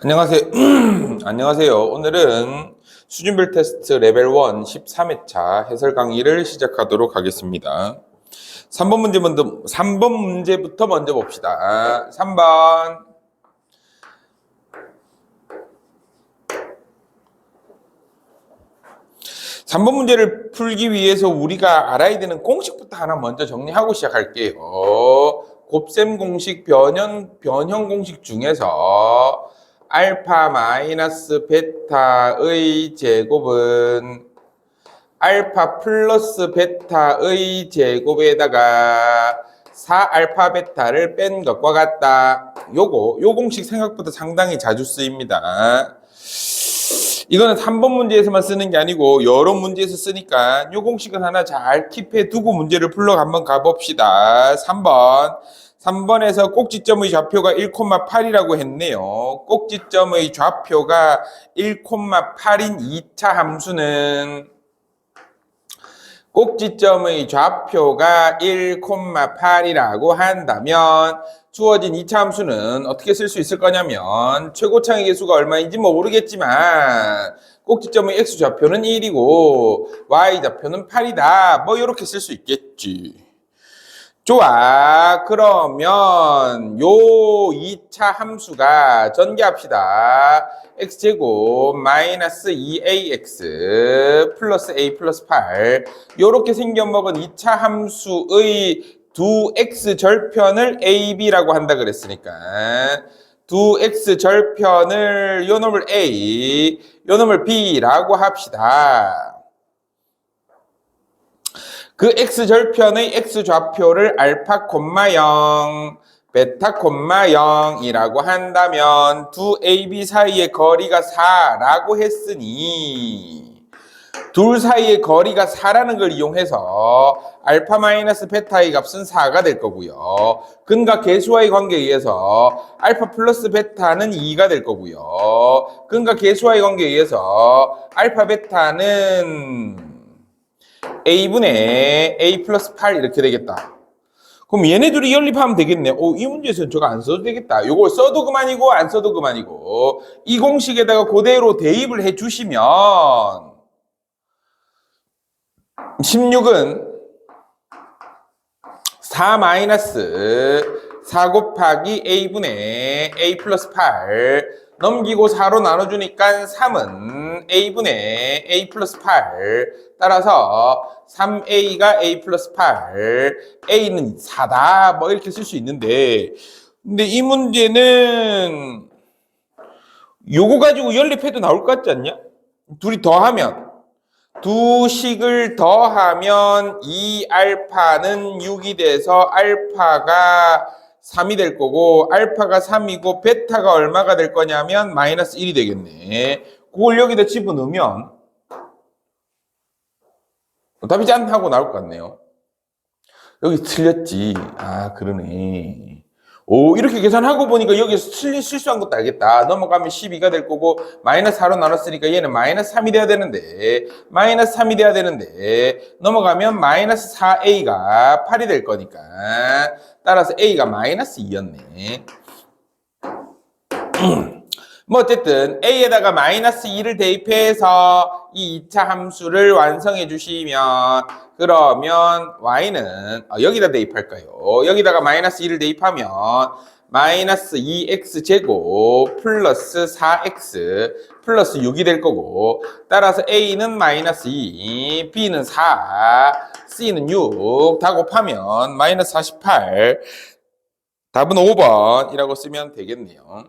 안녕하세요. 안녕하세요. 오늘은 수준별 테스트 레벨 1 13회차 해설 강의를 시작하도록 하겠습니다. 3번 문제부터 먼저 봅시다. 3번. 문제를 풀기 위해서 우리가 알아야 되는 공식부터 하나 먼저 정리하고 시작할게요. 곱셈 공식, 변형 공식 중에서 알파 마이너스 베타의 제곱은 알파 플러스 베타의 제곱에다가 4알파 베타를 뺀 것과 같다. 요 공식 생각보다 상당히 자주 쓰입니다. 이거는 3번 문제에서만 쓰는 게 아니고 여러 문제에서 쓰니까 요 공식은 하나 잘 킵해 두고 문제를 풀러 한번 가봅시다. 3번에서 꼭지점의 좌표가 1,8이라고 했네요. 꼭지점의 좌표가 1,8인 2차 함수는 꼭지점의 좌표가 1,8이라고 한다면 주어진 2차 함수는 어떻게 쓸 수 있을 거냐면 최고창의 개수가 얼마인지 모르겠지만 꼭지점의 x좌표는 1이고 y좌표는 8이다. 뭐 이렇게 쓸 수 있겠지. 좋아. 그러면 요 2차 함수가 전개합시다. x제곱 마이너스 2ax 플러스 a 플러스 8 요렇게 생겨먹은 2차 함수의 두 x 절편을 ab라고 한다 그랬으니까 두 x 절편을 요 놈을 a 요 놈을 b라고 합시다. 그 x절편의 x좌표를 알파, 0, 베타, 0이라고 한다면 두 AB 사이의 거리가 4라고 했으니 둘 사이의 거리가 4라는 걸 이용해서 알파 마이너스 베타의 값은 4가 될 거고요. 근과 계수와의 관계에 의해서 알파 플러스 베타는 2가 될 거고요. 근과 계수와의 관계에 의해서 알파 베타는 a분의 a 플러스 8 이렇게 되겠다. 그럼 얘네 둘이 연립하면 되겠네. 이 문제에서는 저거 안 써도 되겠다. 요걸 써도 그만이고 안 써도 그만이고 이 공식에다가 그대로 대입을 해주시면 16은 4 마이너스 4 곱하기 a분의 a 플러스 8 넘기고 4로 나눠주니까 3은 a분의 a 플러스 8 따라서 3a가 a 플러스 8 a는 4다 뭐 이렇게 쓸 수 있는데 근데 이 문제는 요거 가지고 연립해도 나올 것 같지 않냐? 둘이 더하면 두 식을 더하면 2알파는 6이 돼서 알파가 3이 될 거고 알파가 3이고 베타가 얼마가 될 거냐면 마이너스 1이 되겠네. 그걸 여기다 집어넣으면 답이 짠 하고 나올 것 같네요. 여기 틀렸지. 그러네. 이렇게 계산하고 보니까 여기서 실수한 것도 알겠다. 넘어가면 12가 될 거고 마이너스 4로 나눴으니까 얘는 마이너스 3이 돼야 되는데 마이너스 3이 돼야 되는데 넘어가면 마이너스 4a가 8이 될 거니까 따라서 a가 마이너스 2였네. 뭐 어쨌든 a에다가 마이너스 2를 대입해서 이 2차 함수를 완성해 주시면 그러면 y는 여기다 대입할까요? 여기다가 마이너스 2를 대입하면 마이너스 2x 제곱 플러스 4x 플러스 6이 될 거고 따라서 a는 마이너스 2, b는 4, c는 6 다 곱하면 마이너스 48 답은 5번이라고 쓰면 되겠네요.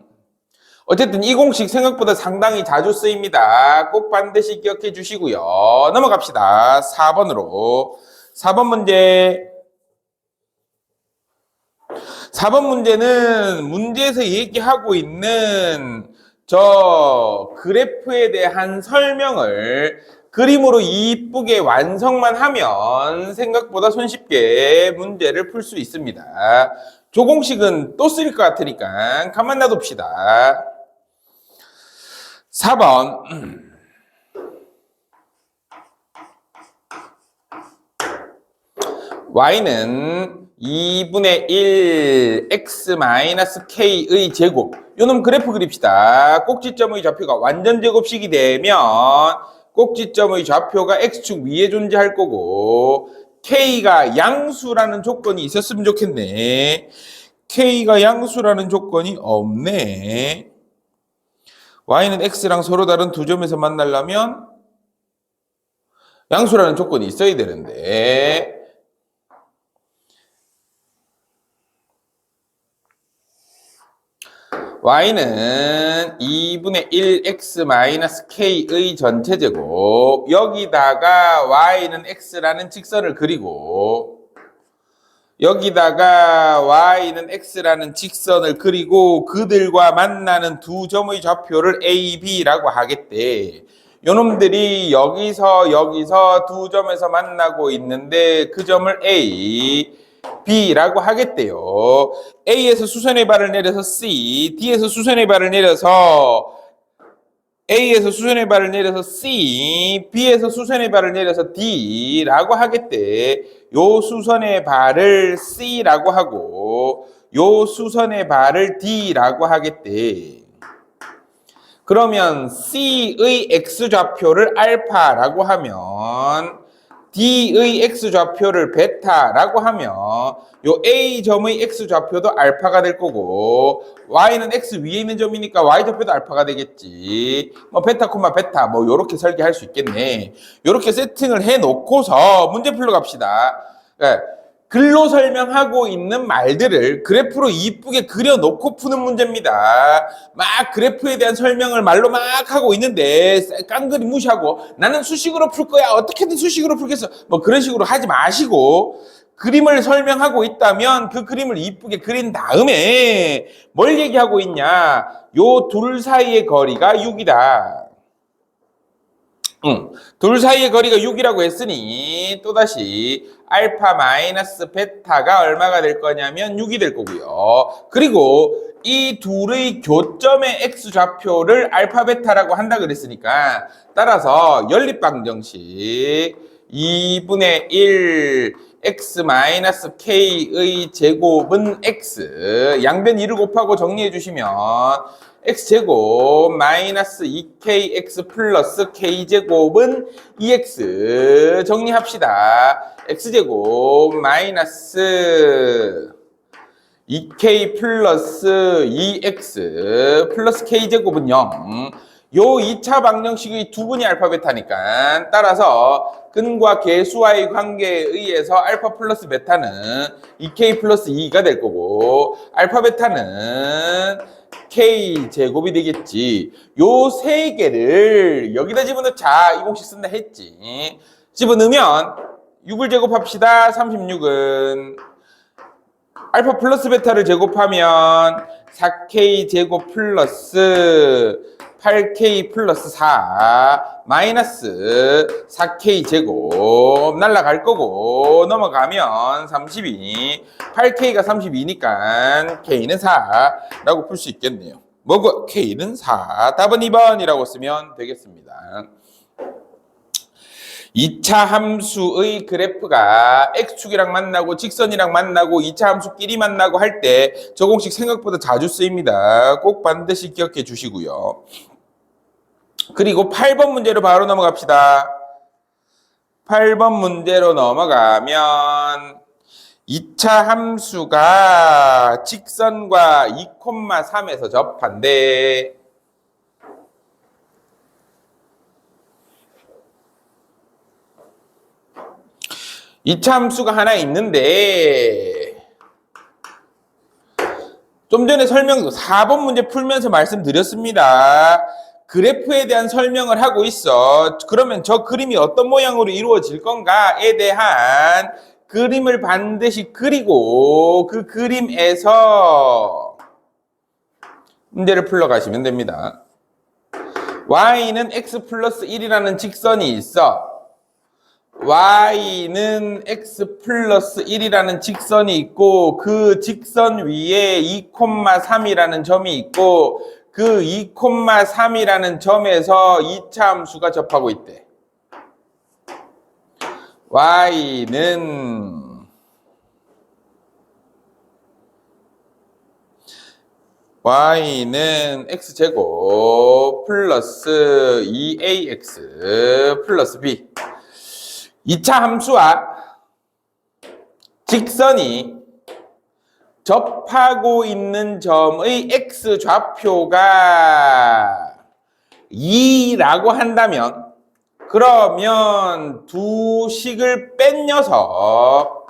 어쨌든 이 공식 생각보다 상당히 자주 쓰입니다. 꼭 반드시 기억해 주시고요. 넘어갑시다. 4번으로. 4번 문제. 4번 문제는 문제에서 얘기하고 있는 저 그래프에 대한 설명을 그림으로 이쁘게 완성만 하면 생각보다 손쉽게 문제를 풀 수 있습니다. 조 공식은 또 쓰일 것 같으니까 가만 놔둡시다. 4번 y는 2분의 1 x-k의 제곱. 요놈 그래프 그립시다. 꼭지점의 좌표가 완전 제곱식이 되면 꼭지점의 좌표가 x축 위에 존재할 거고 k가 양수라는 조건이 있었으면 좋겠네. k가 양수라는 조건이 없네. y는 x랑 서로 다른 두 점에서 만나려면 양수라는 조건이 있어야 되는데 y는 2분의 1x-k의 전체 제곱. 여기다가 y는 x라는 직선을 그리고 여기다가 y는 x라는 직선을 그리고 그들과 만나는 두 점의 좌표를 a, b라고 하겠대. 요놈들이 여기서 두 점에서 만나고 있는데 그 점을 a, b라고 하겠대요. A에서 수선의 발을 내려서 C, D에서 수선의 발을 내려서 A에서 수선의 발을 내려서 C, B에서 수선의 발을 내려서 D라고 하겠대. 요 수선의 발을 C라고 하고 요 수선의 발을 D라고 하겠대. 그러면 C의 X좌표를 알파라고 하면 D의 X좌표를 베타라고 하면 요 A점의 X좌표도 알파가 될 거고 Y는 X 위에 있는 점이니까 Y좌표도 알파가 되겠지. 뭐 베타, 베타 뭐 요렇게 설계할 수 있겠네. 요렇게 세팅을 해 놓고서 문제 풀러 갑시다. 네. 글로 설명하고 있는 말들을 그래프로 이쁘게 그려놓고 푸는 문제입니다. 막 그래프에 대한 설명을 말로 막 하고 있는데 깡그리 무시하고 나는 수식으로 풀 거야. 어떻게든 수식으로 풀겠어. 뭐 그런 식으로 하지 마시고 그림을 설명하고 있다면 그 그림을 이쁘게 그린 다음에 뭘 얘기하고 있냐. 요 둘 사이의 거리가 6이다. 둘 사이의 거리가 6이라고 했으니 또다시 알파 마이너스 베타가 얼마가 될 거냐면 6이 될 거고요. 그리고 이 둘의 교점의 x좌표를 알파 베타라고 한다 그랬으니까 따라서 연립방정식 2분의 1 x-k의 제곱은 x 양변 2를 곱하고 정리해 주시면 x제곱 마이너스 2kx 플러스 k제곱은 2x 정리합시다. x제곱 마이너스 2k 플러스 2x 플러스 k제곱은 0. 요 2차 방정식의 두 분이 알파 베타니까 따라서 근과 계수와의 관계에 의해서 알파 플러스 베타는 2k 플러스 2가 될 거고 알파 베타는 k 제곱이 되겠지. 요 세 개를 여기다 집어넣자. 이 공식 쓴다 했지. 집어넣으면 6을 제곱합시다. 36은 알파 플러스 베타를 제곱하면 4k 제곱 플러스 8k 플러스 4 마이너스 4k 제곱 날라갈 거고 넘어가면 32 8k가 32니까 k는 4라고 풀 수 있겠네요. 뭐고 k는 4 답은 2번이라고 쓰면 되겠습니다. 2차 함수의 그래프가 x축이랑 만나고 직선이랑 만나고 2차 함수끼리 만나고 할 때 저 공식 생각보다 자주 쓰입니다. 꼭 반드시 기억해 주시고요. 그리고 8번 문제로 바로 넘어갑시다. 8번 문제로 넘어가면 2차 함수가 직선과 2,3에서 접한대. 이 차 함수가 하나 있는데 좀 전에 4번 문제 풀면서 말씀드렸습니다. 그래프에 대한 설명을 하고 있어. 그러면 저 그림이 어떤 모양으로 이루어질 건가에 대한 그림을 반드시 그리고 그 그림에서 문제를 풀러 가시면 됩니다. y는 x 플러스 1이라는 직선이 있어. y는 x 플러스 1이라는 직선이 있고 그 직선 위에 2,3이라는 점이 있고 그 2,3이라는 점에서 2차 함수가 접하고 있대. y는 y는 x제곱 플러스 2ax 플러스 b. 2차 함수와 직선이 접하고 있는 점의 x 좌표가 2라고 한다면, 그러면 두 식을 뺀 녀석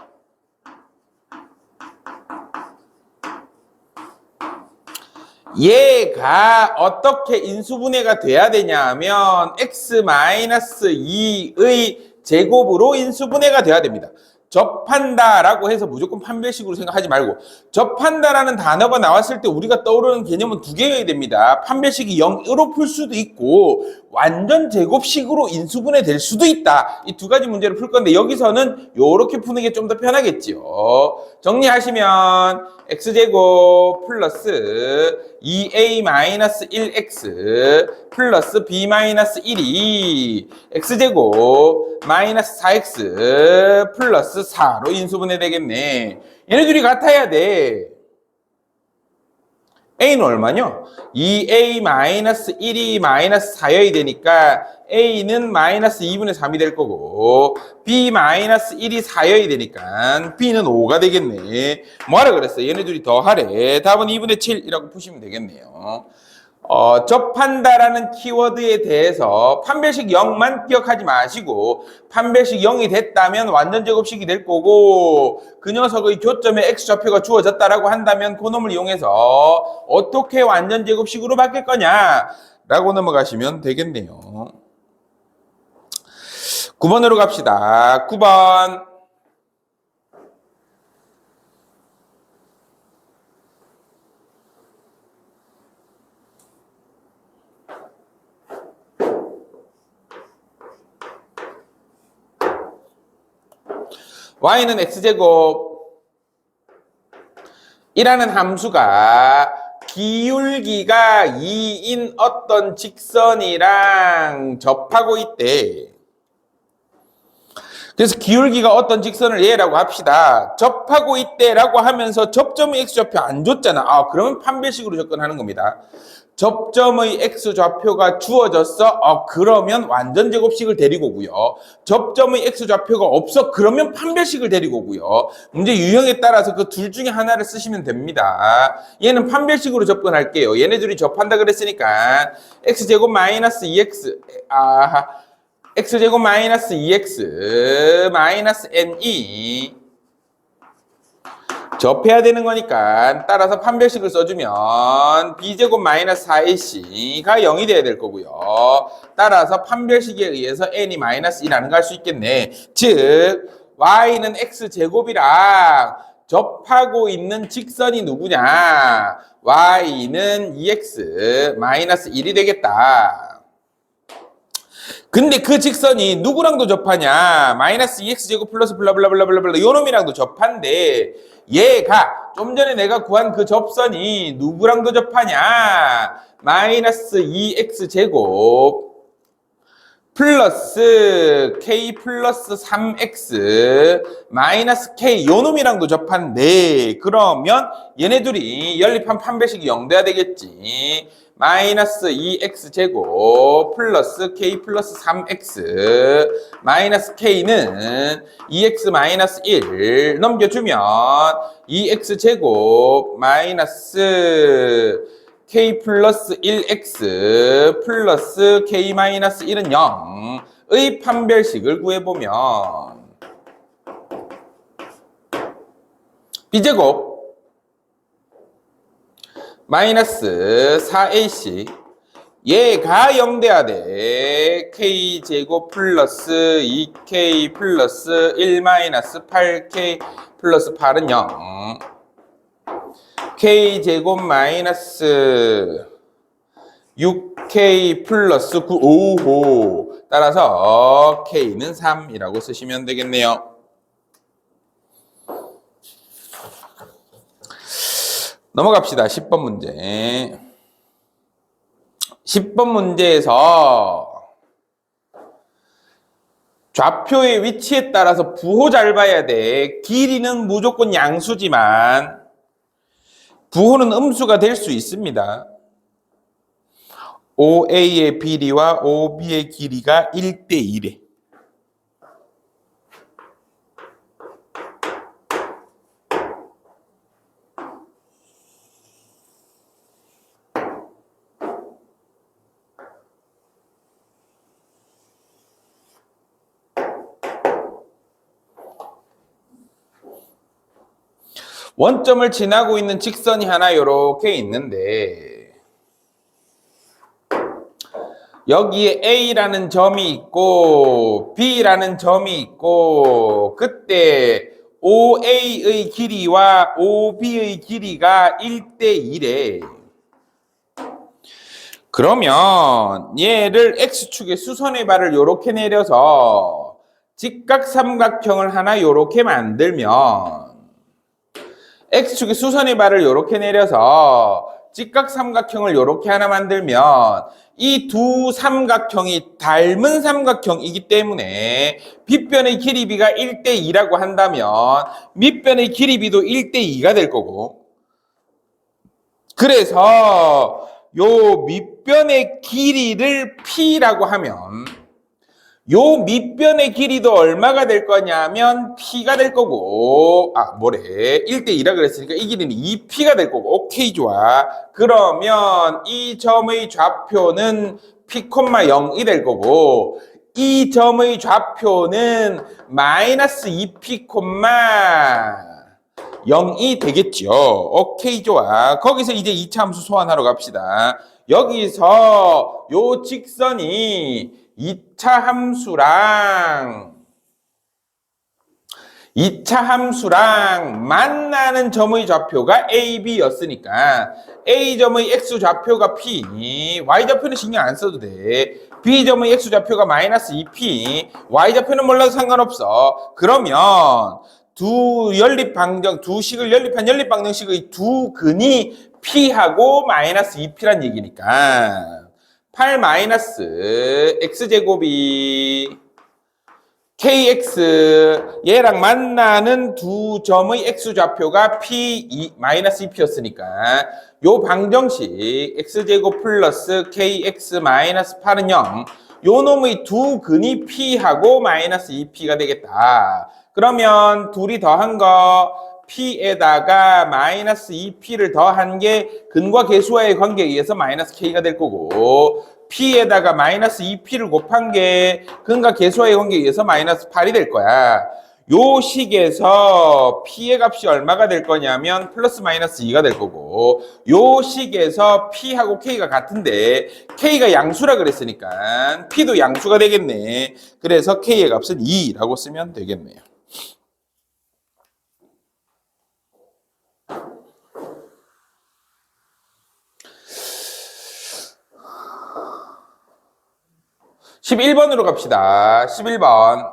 얘가 어떻게 인수분해가 돼야 되냐 하면 x-2의 제곱으로 인수분해가 돼야 됩니다. 접한다라고 해서 무조건 판별식으로 생각하지 말고, 접한다라는 단어가 나왔을 때 우리가 떠오르는 개념은 두 개여야 됩니다. 판별식이 0으로 풀 수도 있고 완전 제곱식으로 인수분해 될 수도 있다. 이 두 가지 문제를 풀 건데 여기서는 이렇게 푸는 게 좀 더 편하겠지요. 정리하시면 x제곱 플러스 2a-1x 플러스 b-1이 x제곱 마이너스 4x 플러스 4로 인수분해 되겠네. 얘네들이 같아야 돼. a는 얼마냐? 2a-1이 마이너스 4여야 되니까 a는 마이너스 2분의 3이 될 거고, b-1이 4여야 되니까 b는 5가 되겠네. 뭐하라 그랬어? 얘네들이 더하래. 답은 2분의 7이라고 푸시면 되겠네요. 접한다라는 키워드에 대해서 판별식 0만 기억하지 마시고, 판별식 0이 됐다면 완전 제곱식이 될 거고, 그 녀석의 교점에 x좌표가 주어졌다라고 한다면 그 놈을 이용해서 어떻게 완전 제곱식으로 바뀔 거냐 라고 넘어가시면 되겠네요. 9번으로 갑시다. 9번. y는 x제곱 이라는 함수가 기울기가 2인 어떤 직선이랑 접하고 있대. 그래서 기울기가 어떤 직선을 얘라고 합시다. 접하고 있대라고 하면서 접점의 x좌표 안 줬잖아. 그러면 판별식으로 접근하는 겁니다. 접점의 x좌표가 주어졌어. 그러면 완전 제곱식을 데리고 오고요. 접점의 x좌표가 없어. 그러면 판별식을 데리고 오고요. 문제 유형에 따라서 그 둘 중에 하나를 쓰시면 됩니다. 얘는 판별식으로 접근할게요. 얘네들이 접한다 그랬으니까 x제곱 마이너스 2x x제곱 마이너스 2x 마이너스 n이 접해야 되는 거니까 따라서 판별식을 써주면 b제곱 마이너스 4ac가 0이 돼야 될 거고요. 따라서 판별식에 의해서 n이 마이너스 1라는 거 할 수 있겠네. 즉 y는 x제곱이랑 접하고 있는 직선이 누구냐? y는 2x 마이너스 1이 되겠다. 근데 그 직선이 누구랑도 접하냐? 마이너스 2x제곱 플러스 블라블라블라블라블라 요 놈이랑도 접한데, 얘가 좀 전에 내가 구한 그 접선이 누구랑도 접하냐? 마이너스 2x제곱 플러스 k 플러스 3x 마이너스 k 요 놈이랑도 접한데, 그러면 얘네들이 연립한 판별식이 0 돼야 되겠지. 마이너스 2x제곱 플러스 k 플러스 3x 마이너스 k는 2x 마이너스 1 넘겨주면 2x제곱 마이너스 k 플러스 1x 플러스 k 마이너스 1은 0의 판별식을 구해보면 b제곱 마이너스 4ac 얘가 0 돼야 돼. k제곱 플러스 2k 플러스 1 마이너스 8k 플러스 8은 0 k제곱 마이너스 6k 플러스 9 오호. 따라서 k는 3이라고 쓰시면 되겠네요. 넘어갑시다. 10번 문제. 10번 문제에서 좌표의 위치에 따라서 부호 잘 봐야 돼. 길이는 무조건 양수지만 부호는 음수가 될 수 있습니다. OA의 비리와 OB의 길이가 1대 1에. 원점을 지나고 있는 직선이 하나 이렇게 있는데 여기에 A라는 점이 있고 B라는 점이 있고 그때 OA의 길이와 OB의 길이가 1대 1에 그러면 얘를 X축의 수선의 발을 이렇게 내려서 직각삼각형을 하나 이렇게 만들면 X축의 수선의 발을 이렇게 내려서 직각삼각형을 이렇게 하나 만들면 이 두 삼각형이 닮은 삼각형이기 때문에 빗변의 길이비가 1대 2라고 한다면 밑변의 길이비도 1대 2가 될 거고 그래서 요 밑변의 길이를 P라고 하면 요 밑변의 길이도 얼마가 될 거냐면 P가 될 거고 1대 2라 그랬으니까 이 길이는 2P가 될 거고 오케이 좋아. 그러면 이 점의 좌표는 P, 0이 될 거고 이 점의 좌표는 마이너스 2P, 0이 되겠죠. 오케이 좋아. 거기서 이제 2차 함수 소환하러 갑시다. 여기서 요 직선이 2차 함수랑 만나는 점의 좌표가 A, B였으니까 A점의 X좌표가 P, Y좌표는 신경 안 써도 돼. B점의 X좌표가 마이너스 2P, Y좌표는 몰라도 상관없어. 그러면 두 식을 연립한 연립방정식의 두 근이 P하고 마이너스 2P란 얘기니까 8 마이너스 X제곱이 KX 얘랑 만나는 두 점의 X좌표가 P 마이너스 2P였으니까 요 방정식 X제곱 플러스 KX 마이너스 8은 0 요 놈의 두 근이 P하고 마이너스 2P가 되겠다. 그러면 둘이 더한 거 P에다가 마이너스 2P를 더한 게 근과 계수와의 관계에 의해서 마이너스 K가 될 거고 P에다가 마이너스 2P를 곱한 게 근과 계수와의 관계에 의해서 마이너스 8이 될 거야. 요 식에서 P의 값이 얼마가 될 거냐면 플러스 마이너스 2가 될 거고 요 식에서 P하고 K가 같은데 K가 양수라 그랬으니까 P도 양수가 되겠네. 그래서 K의 값은 2라고 쓰면 되겠네요. (11번으로) 갑시다. 11번.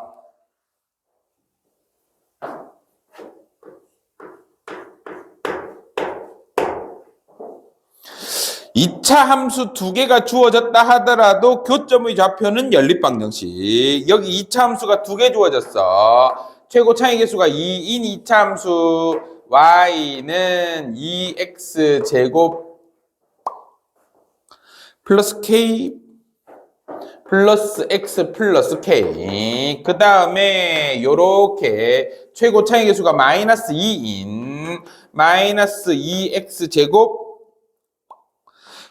(2차) 함수 두 개가 주어졌다 하더라도 교점의 좌표는 연립방정식. 여기 2차 함수가 두 개 주어졌어. 최고 차이 계수가 2인 2차 함수 y는 2x 제곱 플러스 k 플러스 x 플러스 k 그 다음에 요렇게 최고 차이 계수가 마이너스 2인 마이너스 2x 제곱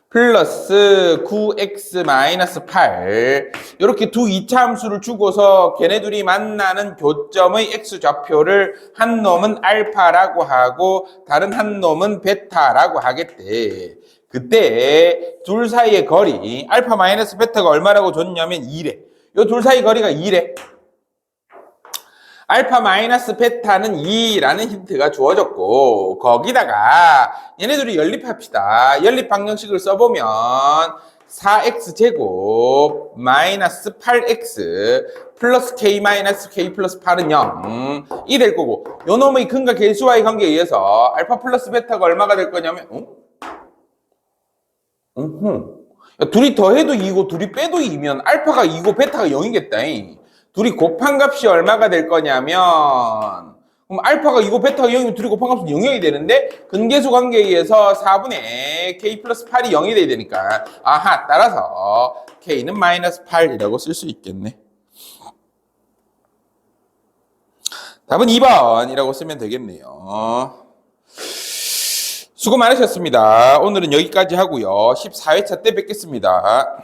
플러스 9x 마이너스 8 이렇게 두 2차 함수를 주고서 걔네들이 만나는 교점의 x좌표를 한 놈은 알파라고 하고 다른 한 놈은 베타라고 하겠대. 그때 둘 사이의 거리 알파 마이너스 베타가 얼마라고 줬냐면 2래. 요 둘 사이 거리가 2래. 알파 마이너스 베타는 2라는 힌트가 주어졌고 거기다가 얘네들이 연립합시다. 연립 방정식을 써보면 4x 제곱 마이너스 8x 플러스 k 마이너스 k 플러스 8은 0이 될 거고 요 놈의 근과 계수와의 관계에 의해서 알파 플러스 베타가 얼마가 될 거냐면 둘이 더해도 2고 둘이 빼도 2면 알파가 2고 베타가 0이겠다. 둘이 곱한 값이 얼마가 될 거냐면 그럼 알파가 2고 베타가 0이면 둘이 곱한 값은 0이 되는데 근계수 관계에 의해서 4분의 k 플러스 8이 0이 돼야 되니까 아하 따라서 k는 마이너스 8이라고 쓸 수 있겠네. 답은 2번이라고 쓰면 되겠네요. 수고 많으셨습니다. 오늘은 여기까지 하고요. 14회차 때 뵙겠습니다.